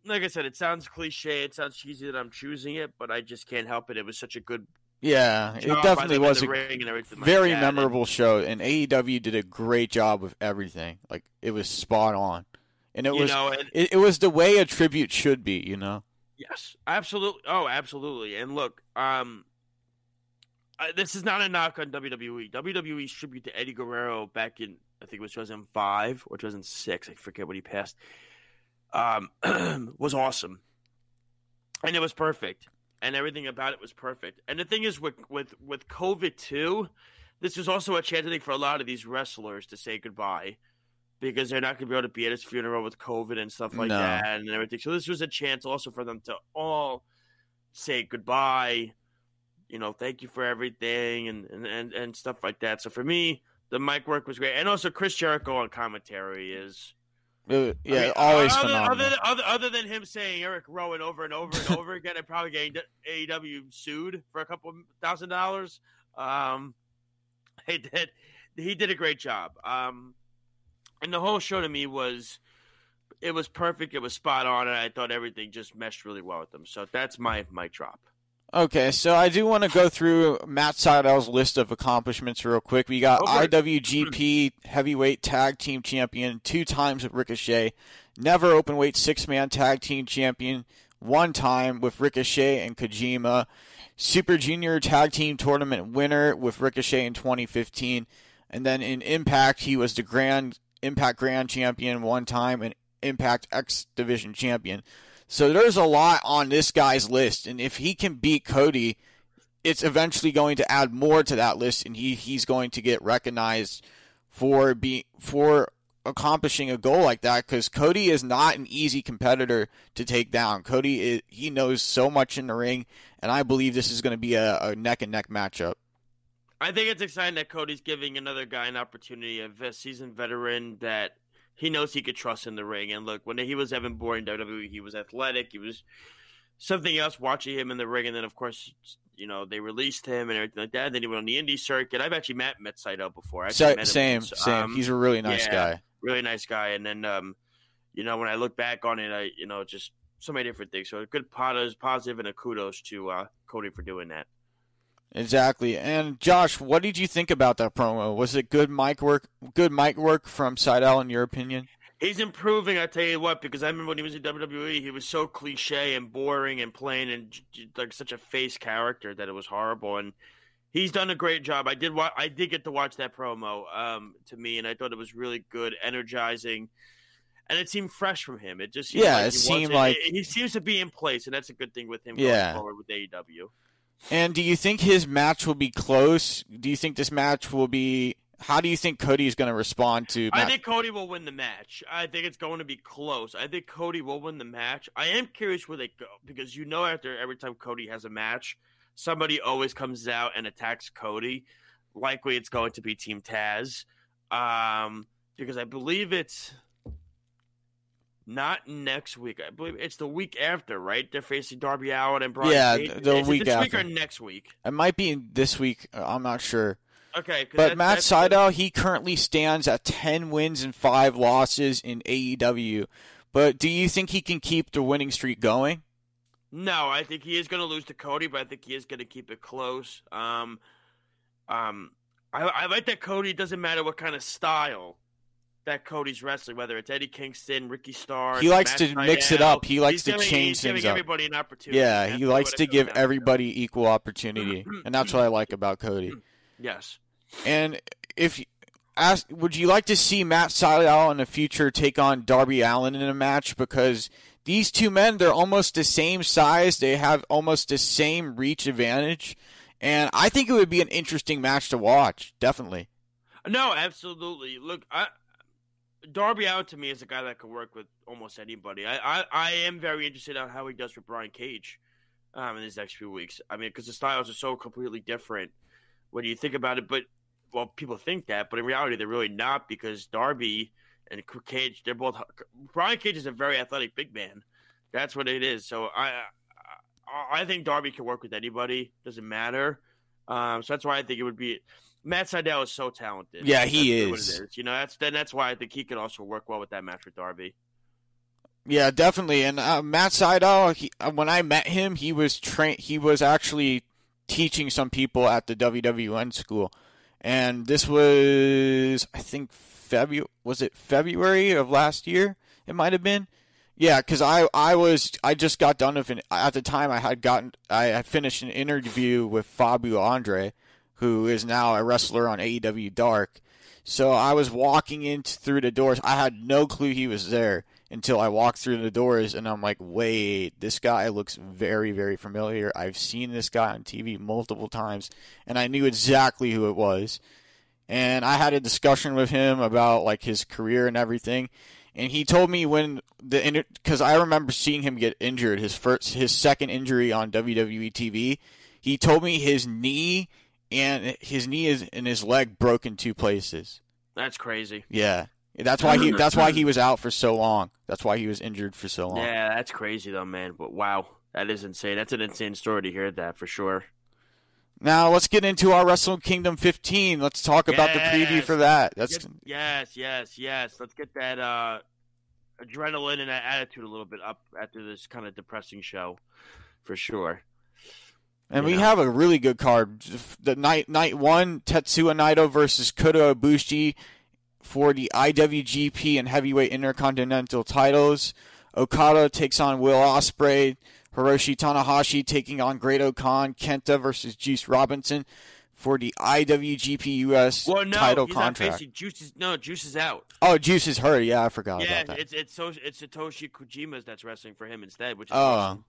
like I said, it sounds cliche. It sounds cheesy that I'm choosing it, but I just can't help it. It was such a good it definitely was a very memorable show. And AEW did a great job with everything. Like, it was spot on. And it was it was the way a tribute should be, Yes, absolutely. Oh, absolutely. And look, this is not a knock on WWE. WWE's tribute to Eddie Guerrero back in, I think it was 2005 or 2006. I forget when he passed. Was awesome. And it was perfect. And everything about it was perfect. And the thing is, with COVID too, this was also a chance, I think, for a lot of these wrestlers to say goodbye. Because they're not going to be able to be at his funeral with COVID and stuff like that and everything. So this was a chance also for them to all say goodbye. Thank you for everything and stuff like that. So for me, the mic work was great. And also Chris Jericho on commentary is... always phenomenal. Other than him saying Eric Rowan over and over and over again and probably getting AEW sued for a couple $1,000, he did a great job. And the whole show to me was it was perfect. It was spot on, and I thought everything just meshed really well with them. So that's my mic drop. Okay, so I do want to go through Matt Seidel's list of accomplishments real quick. We got IWGP Heavyweight Tag Team Champion 2 times with Ricochet, never Openweight 6-man Tag Team Champion 1 time with Ricochet and Kojima, Super Junior Tag Team Tournament winner with Ricochet in 2015, and then in Impact, he was the Impact Grand Champion 1 time and Impact X Division Champion. So there's a lot on this guy's list, and if he can beat Cody, it's eventually going to add more to that list, and he's going to get recognized for accomplishing a goal like that, because Cody is not an easy competitor to take down. Cody, he knows so much in the ring, and I believe this is going to be a neck-and-neck matchup. I think it's exciting that Cody's giving another guy an opportunity, a seasoned veteran that he knows he could trust in the ring. And look, when he was Evan Bourne in WWE, he was athletic. He was something else watching him in the ring. And then, of course, they released him and everything like that. And then he went on the indie circuit. I've actually met Seidel before. Same. He's a really nice guy. Really nice guy. And then, when I look back on it, just so many different things. So a good positive and a kudos to Cody for doing that. Exactly. And Josh, what did you think about that promo? Was it good mic work from Seidel in your opinion? He's improving, I tell you what, because I remember when he was in WWE, he was so cliche and boring and plain and like such a face character that it was horrible. And he's done a great job. I did get to watch that promo to me, and I thought it was really good, energizing, and it seemed fresh from him. It just seemed like he seems to be in place, and that's a good thing with him going forward with AEW. And do you think his match will be close? Do you think this match will be... How do you think Cody is going to respond to... I think Cody will win the match. I think it's going to be close. I think Cody will win the match. I am curious where they go, because after every time Cody has a match, somebody always comes out and attacks Cody. Likely it's going to be Team Taz. Because I believe it's... Not next week. I believe it's the week after, right? They're facing Darby Allin and Brian Cage. The week this after. Week or next week? It might be this week. I'm not sure. Okay. But Matt Seidel, he currently stands at 10 wins and 5 losses in AEW. But do you think he can keep the winning streak going? No, I think he is going to lose to Cody, but I think he is going to keep it close. I like that Cody, doesn't matter what kind of style that Cody's wrestling, whether it's Eddie Kingston, Ricky Starks. He likes to mix it up. He likes to change things up. He's giving everybody an opportunity. Yeah, he likes to give everybody equal opportunity, and that's what I like about Cody. Yes. And would you like to see Matt Seidel in the future take on Darby Allin in a match? Because these two men, they're almost the same size. They have almost the same reach advantage. And I think it would be an interesting match to watch, definitely. No, absolutely. Look, Darby Allin to me is a guy that can work with almost anybody. I am very interested on how he does with Brian Cage in his next few weeks. I mean, because the styles are so completely different when you think about it. But, well, people think that, but in reality, they're really not, because Darby and Cage, they're both – Brian Cage is a very athletic big man. That's what it is. So I think Darby can work with anybody. Doesn't matter. So that's why I think it would be – Matt Seidel is so talented. Yeah, he is. What it is. That's why I think he could also work well with that match with Darby. Yeah, definitely. And Matt Seidel, when I met him, he was actually teaching some people at the WWN school. And this was, I think, February of last year? It might have been. Yeah, because I just got done with at the time I had finished an interview with Fabio Andre, who is now a wrestler on AEW Dark. So I was walking through the doors. I had no clue he was there until I walked through the doors, and I'm like, wait, this guy looks very, very familiar. I've seen this guy on TV multiple times, and I knew exactly who it was. And I had a discussion with him about like his career and everything. And he told me because I remember seeing him get injured, his second injury on WWE TV. He told me his knee and his leg broke in 2 places. That's crazy. Yeah, that's why he was out for so long. That's why he was injured for so long. Yeah, that's crazy though, man. But wow, that is insane. That's an insane story to hear that for sure. Now let's get into our Wrestle Kingdom 15. Let's talk about the preview for that. Yes. Let's get that. adrenaline and that attitude a little bit up after this kind of depressing show, for sure. And we have a really good card. The night one, Tetsuya Naito versus Kota Ibushi for the IWGP and Heavyweight Intercontinental titles. Okada takes on Will Ospreay. Hiroshi Tanahashi taking on Great-O-Khan. Kenta versus Juice Robinson for the IWGP US title contract. Juice is out. Oh, Juice is hurt. Yeah, I forgot about that. It's Satoshi Kojima that's wrestling for him instead, which is awesome.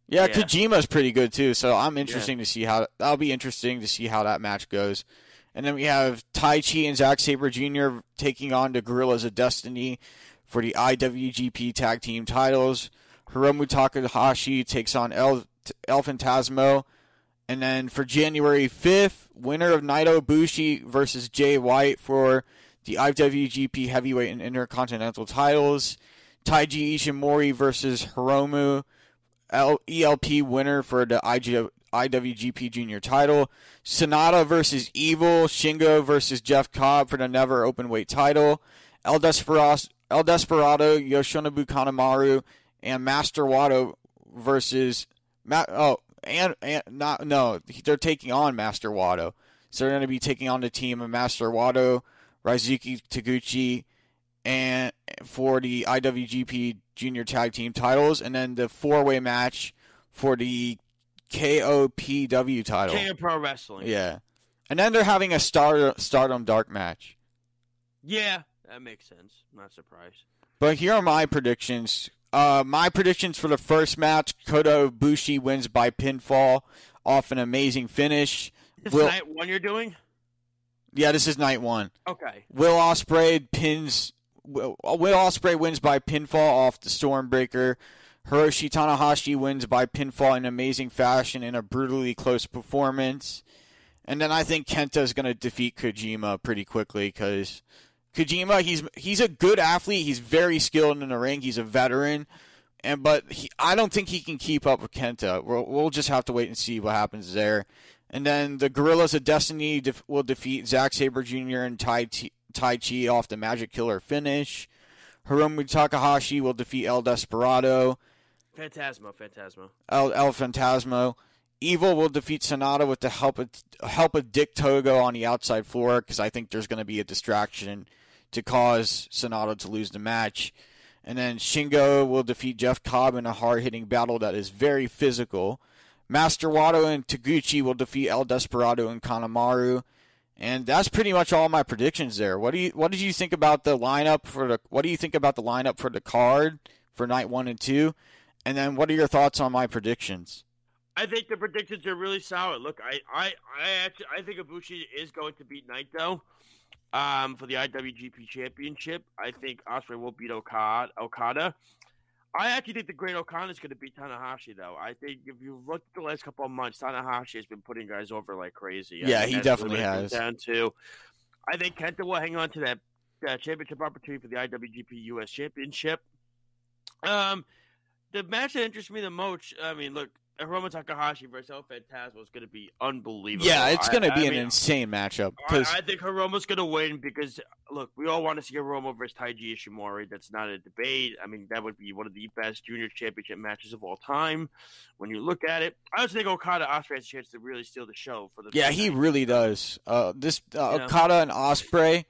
Yeah, Kojima's pretty good too. So I'm interesting to see how that'll be interesting to see how that match goes. And then we have Tai Chi and Zack Sabre Jr. taking on the Guerrillas of Destiny for the IWGP Tag Team titles. Hiromu Takahashi takes on El Phantasmo. And then for January 5th, winner of Naito Ibushi versus Jay White for the IWGP Heavyweight and Intercontinental titles. Taiji Ishimori versus Hiromu. ELP winner for the IWGP Junior title. Sonata versus Evil. Shingo versus Jeff Cobb for the Never Openweight title. El Desperado, Yoshinobu Kanemaru, and Master Wato versus they're taking on Master Wato. So they're going to be taking on the team of Master Wato, Raizuki Taguchi, and for the IWGP Junior Tag Team titles, and then the 4-way match for the KOPW title. KO Pro Wrestling. Yeah. And then they're having a Stardom Dark match. Yeah, that makes sense. Not surprised. But here are my predictions. My predictions for the first match, Kota Ibushi wins by pinfall off an amazing finish. This is night one you're doing? Yeah, this is night one. Okay. Will Ospreay wins by pinfall off the Stormbreaker. Hiroshi Tanahashi wins by pinfall in amazing fashion in a brutally close performance. And then I think Kenta is going to defeat Kojima pretty quickly because Kojima, he's a good athlete. He's very skilled in the ring. He's a veteran. But I don't think he can keep up with Kenta. We'll just have to wait and see what happens there. And then the Guerrillas of Destiny will defeat Zack Sabre Jr. and Tai Chi off the Magic Killer finish. Hiromu Takahashi will defeat El Desperado. Phantasmo. El Phantasmo. Evil will defeat Sonata with the help of Dick Togo on the outside floor because I think there's going to be a distraction to cause Sonata to lose the match. And then Shingo will defeat Jeff Cobb in a hard-hitting battle that is very physical. Master Wato and Taguchi will defeat El Desperado and Kanemaru. And that's pretty much all my predictions there. What did you think about the lineup for the card for night 1 and 2? And then what are your thoughts on my predictions? I think the predictions are really solid. Look, I think Ibushi is going to beat Naito for the IWGP Championship. I think Ospreay will beat Okada. I actually think the Great-O-Khan is going to beat Tanahashi, though. I think if you look at the last couple of months, Tanahashi has been putting guys over like crazy. Yeah, he definitely has. I think Kenta will hang on to that championship opportunity for the IWGP US Championship. The match that interests me the most, I mean, look, Hiromu Takahashi versus El Phantasmo is going to be unbelievable. Yeah, it's going to be an insane matchup. I think Hiromu's going to win because, look, we all want to see Hiromu versus Taiji Ishimori. That's not a debate. I mean, that would be one of the best junior championship matches of all time when you look at it. I also think Okada Ospreay has a chance to really steal the show for the. Yeah, he really does. Okada and Ospreay,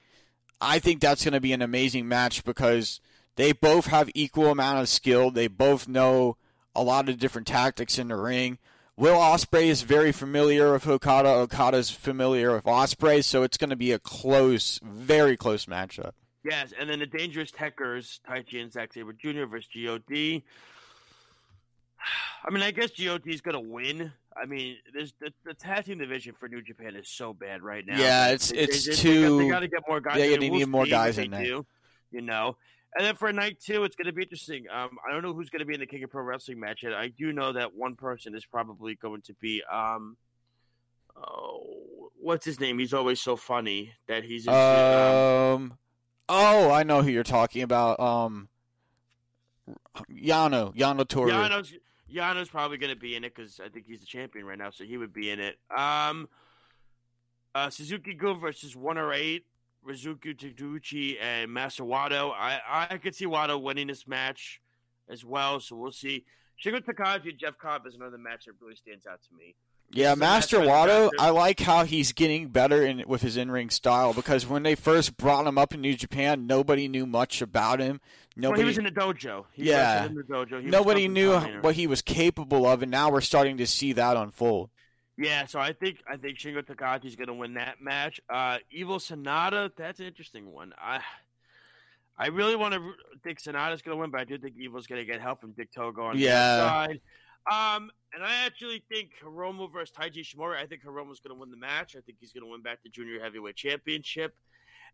I think that's going to be an amazing match because they both have equal amount of skill. They both know a lot of different tactics in the ring. Will Ospreay is very familiar with Okada. Okada's familiar with Ospreay, so it's going to be a close, very close matchup. Yes, and then the Dangerous Tekkers, Taichi and Zack Sabre Jr. versus GOD. I mean, I guess GOD is going to win. I mean, the tag team division for New Japan is so bad right now. Yeah, it's too. They got to get more guys. Yeah, they need more guys in there. You know. And then for night 2, it's going to be interesting. I don't know who's going to be in the King of Pro Wrestling match yet. I do know that one person is probably going to be what's his name? He's always so funny that he's. I know who you're talking about. Yano Toru. Yano's probably going to be in it because I think he's the champion right now, so he would be in it. Suzuki Gun versus 108. Rizuku Taguchi and Master Wato. I could see Wato winning this match as well, so we'll see. Shingo Takagi and Jeff Cobb is another match that really stands out to me. Yeah, Master Wato, I like how he's getting better with his in-ring style, because when they first brought him up in New Japan, nobody knew much about him. He was in the dojo. Nobody knew what he was capable of, and now we're starting to see that unfold. Yeah, so I think Shingo Takagi is going to win that match. Evil Sonata, that's an interesting one. I really want to think Sonata's going to win, but I do think Evil's going to get help from Dick Togo on the outside. And I actually think Hiromu versus Taiji Shimori, I think Hiromu's going to win the match. I think he's going to win back the Junior Heavyweight Championship.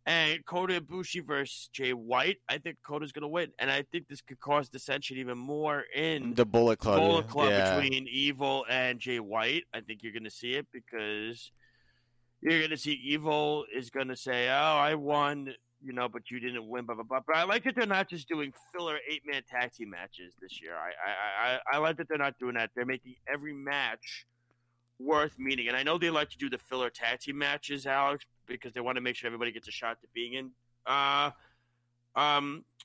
And Kota Ibushi versus Jay White, I think Kota's going to win. And I think this could cause dissension even more in the Bullet Club, between Evil and Jay White. I think you're going to see it, because you're going to see Evil is going to say, oh, I won, but you didn't win, blah, blah, blah. But I like that they're not just doing filler 8-man tag team matches this year. I like that they're not doing that. They're making every match worth meaning. And I know they like to do the filler tag team matches, Alex, because they want to make sure everybody gets a shot to being in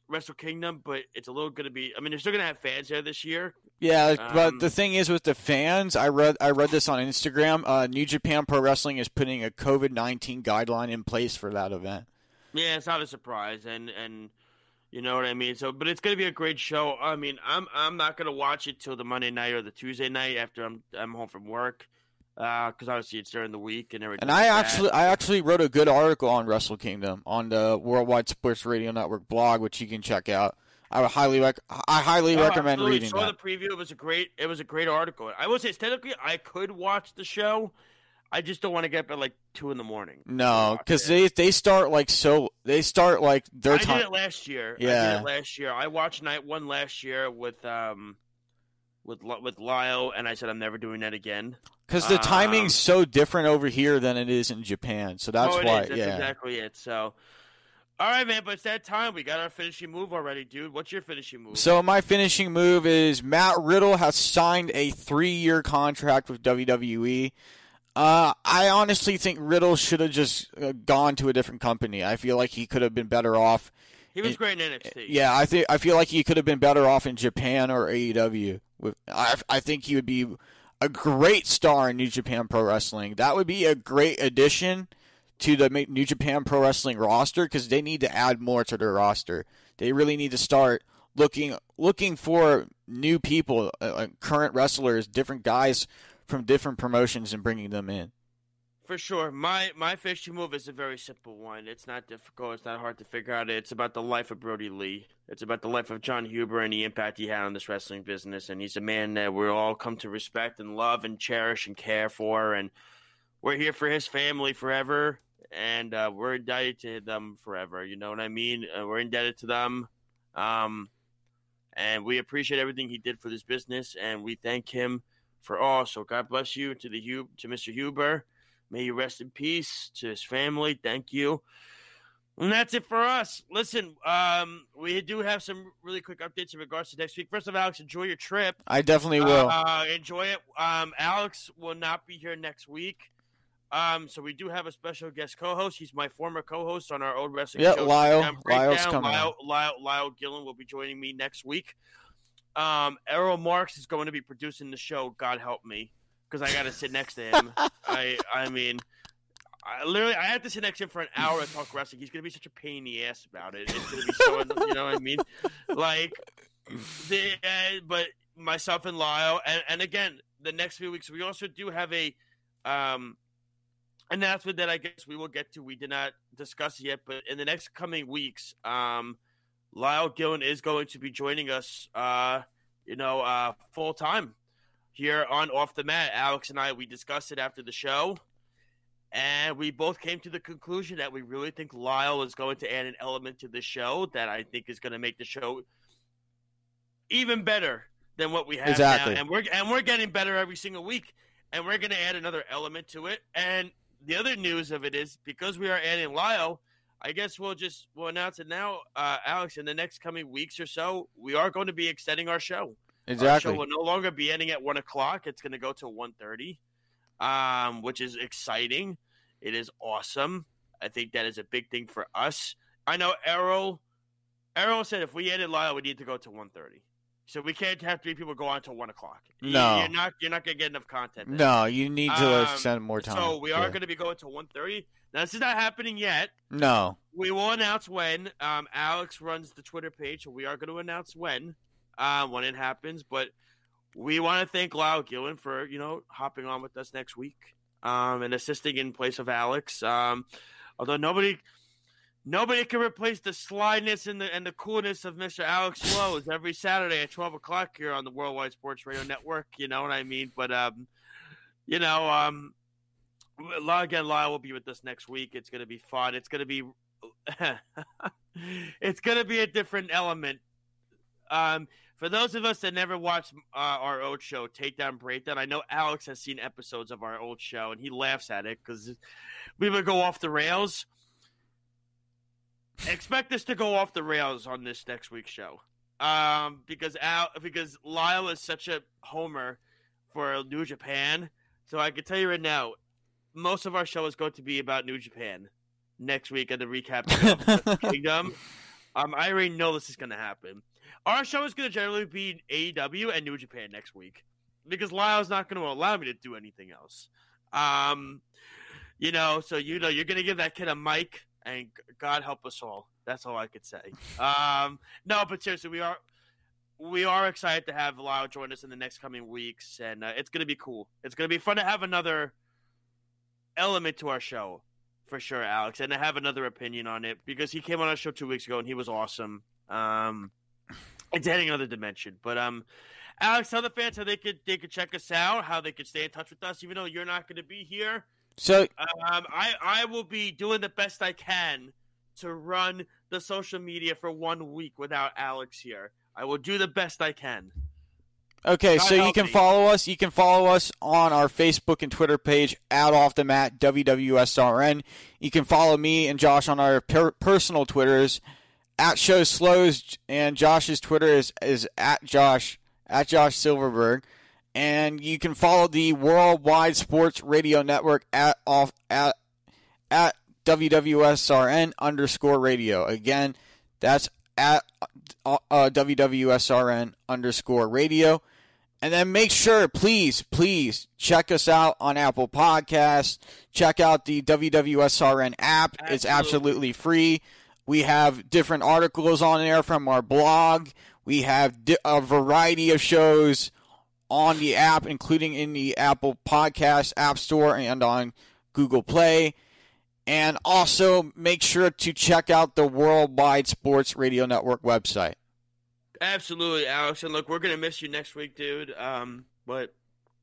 Wrestle Kingdom, but it's a little going to be – I mean, they're still going to have fans there this year. Yeah, but the thing is with the fans, I read this on Instagram, New Japan Pro Wrestling is putting a COVID-19 guideline in place for that event. Yeah, it's not a surprise, and you know what I mean. So, but it's going to be a great show. I mean, I'm not going to watch it till the Monday night or the Tuesday night after I'm home from work, because obviously it's during the week and everything. And I actually wrote a good article on Wrestle Kingdom on the Worldwide Sports Radio Network blog, which you can check out. I highly recommend reading that. I saw the preview. It was a great article. I will say, technically, I could watch the show. I just don't want to get up at like 2 a.m. No, because they start like their time. I did it last year. Yeah. I watched night 1 last year with Lyle, and I said I'm never doing that again. Because the timing's so different over here than it is in Japan, so that's why. That's exactly it. So, all right, man, but it's that time. We got our finishing move already, dude. What's your finishing move? So my finishing move is Matt Riddle has signed a 3-year contract with WWE. I honestly think Riddle should have just gone to a different company. I feel like he could have been better off. He was great in NXT. Yeah, I feel like he could have been better off in Japan or AEW. I think he would be a great star in New Japan Pro Wrestling. That would be a great addition to the New Japan Pro Wrestling roster, because they need to add more to their roster. They really need to start looking for new people, current wrestlers, different guys from different promotions, and bringing them in. For sure. My finishing move is a very simple one. It's not difficult. It's not hard to figure out. It's about the life of Brody Lee. It's about the life of John Huber and the impact he had on this wrestling business. And he's a man that we'll all come to respect and love and cherish and care for. And we're here for his family forever. And we're indebted to them forever. You know what I mean? We're indebted to them. And we appreciate everything he did for this business. And we thank him for all. So God bless you to Mr. Huber. May you rest in peace. To his family, thank you. And that's it for us. Listen, we do have some really quick updates in regards to next week. First of all, Alex, enjoy your trip. I definitely will. Enjoy it. Alex will not be here next week. So we do have a special guest co-host. He's my former co-host on our old wrestling show. Lyle's coming. Lyle Gillen will be joining me next week. Errol Marks is going to be producing the show. God help me, because I got to sit next to him. I mean, I had to sit next to him for an hour to talk wrestling. He's going to be such a pain in the ass about it. It's going to be so, you know what I mean? Like, but myself and Lyle, and again, the next few weeks, we also do have a announcement that I guess we will get to. We did not discuss it yet, but in the next coming weeks, Lyle Gillen is going to be joining us, full time here on Off the Mat. Alex and I, we discussed it after the show, and we both came to the conclusion that we really think Lyle is going to add an element to the show that I think is going to make the show even better than what we have now. And we're getting better every single week, and we're going to add another element to it. And the other news of it is, because we are adding Lyle, I guess we'll announce it now, Alex. In the next coming weeks or so, we are going to be extending our show. Exactly. Our show will no longer be ending at 1:00. It's going to go to 1:30, which is exciting. It is awesome. I think that is a big thing for us. I know Errol said if we ended Lyle, we need to go to 1:30. So we can't have 3 people go on until 1 o'clock. No. You're not going to get enough content. No, you need to spend more time. So we are going to be going to 1:30. Now, this is not happening yet. No. We will announce when. Alex runs the Twitter page, so we are going to announce when it happens. But we want to thank Lyle Gillen for, hopping on with us next week and assisting in place of Alex. Although nobody can replace the slyness and the coolness of Mr. Alex Slows every Saturday at 12 o'clock here on the Worldwide Sports Radio Network. You know what I mean? But, again, Lyle will be with us next week. It's going to be fun. It's going to be it's going to be a different element. For those of us that never watched our old show, Takedown Breakdown, I know Alex has seen episodes of our old show, and he laughs at it because we would go off the rails. Expect us to go off the rails on this next week's show, because Lyle is such a homer for New Japan. So I can tell you right now, most of our show is going to be about New Japan next week at the recap of Kingdom. I already know this is going to happen. Our show is going to generally be AEW and New Japan next week because Lyle's not going to allow me to do anything else. So you're going to give that kid a mic. And God help us all. That's all I could say. No, but seriously, we are excited to have Lyle join us in the next coming weeks, and it's going to be cool. It's going to be fun to have another element to our show, for sure, Alex, and to have another opinion on it because he came on our show 2 weeks ago and he was awesome. It's adding another dimension. But Alex, tell the fans how they could check us out, how they could stay in touch with us, even though you're not going to be here. So I will be doing the best I can to run the social media for 1 week without Alex here. I will do the best I can. Okay, so you can follow us. You can follow us on our Facebook and Twitter page at Off the Mat WWSRN. You can follow me and Josh on our personal Twitters at Show Slows, and Josh's Twitter is at Josh Silverberg. And you can follow the Worldwide Sports Radio Network at WWSRN_radio. Again, that's at WWSRN_radio. And then make sure, please check us out on Apple Podcasts. Check out the WWSRN app. Absolutely. It's absolutely free. We have different articles on there from our blog. We have a variety of shows on the app, including in the Apple Podcast App Store and on Google Play. And also make sure to check out the Worldwide Sports Radio Network website. Absolutely, Alex. And look, we're going to miss you next week, dude. But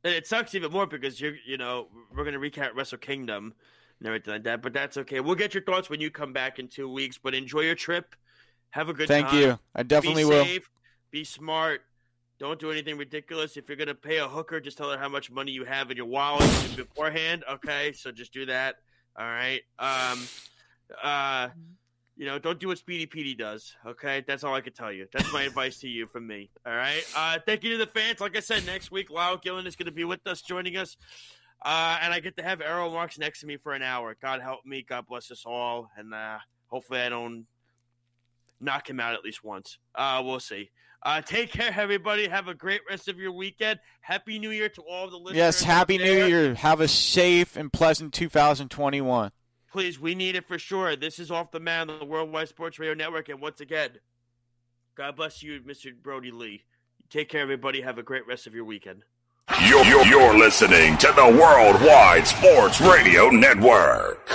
it sucks even more because we're going to recap Wrestle Kingdom and everything like that. But that's okay. We'll get your thoughts when you come back in 2 weeks. But enjoy your trip. Have a good time. Thank you. I definitely will. Be safe. Be smart. Don't do anything ridiculous. If you're going to pay a hooker, just tell her how much money you have in your wallet beforehand. Okay, so just do that. All right. Don't do what Speedy Petey does. Okay, that's all I can tell you. That's my advice to you from me. All right. Thank you to the fans. Like I said, next week, Lyle Gillen is going to be with us, joining us. And I get to have Errol Marks next to me for an hour. God help me. God bless us all. And hopefully I don't knock him out at least once. We'll see. Take care, everybody. Have a great rest of your weekend. Happy New Year to all the listeners. Yes, Happy New Year. Have a safe and pleasant 2021. Please, we need it for sure. This is Off the Mat on the Worldwide Sports Radio Network. And once again, God bless you, Mr. Brody Lee. Take care, everybody. Have a great rest of your weekend. You're listening to the Worldwide Sports Radio Network.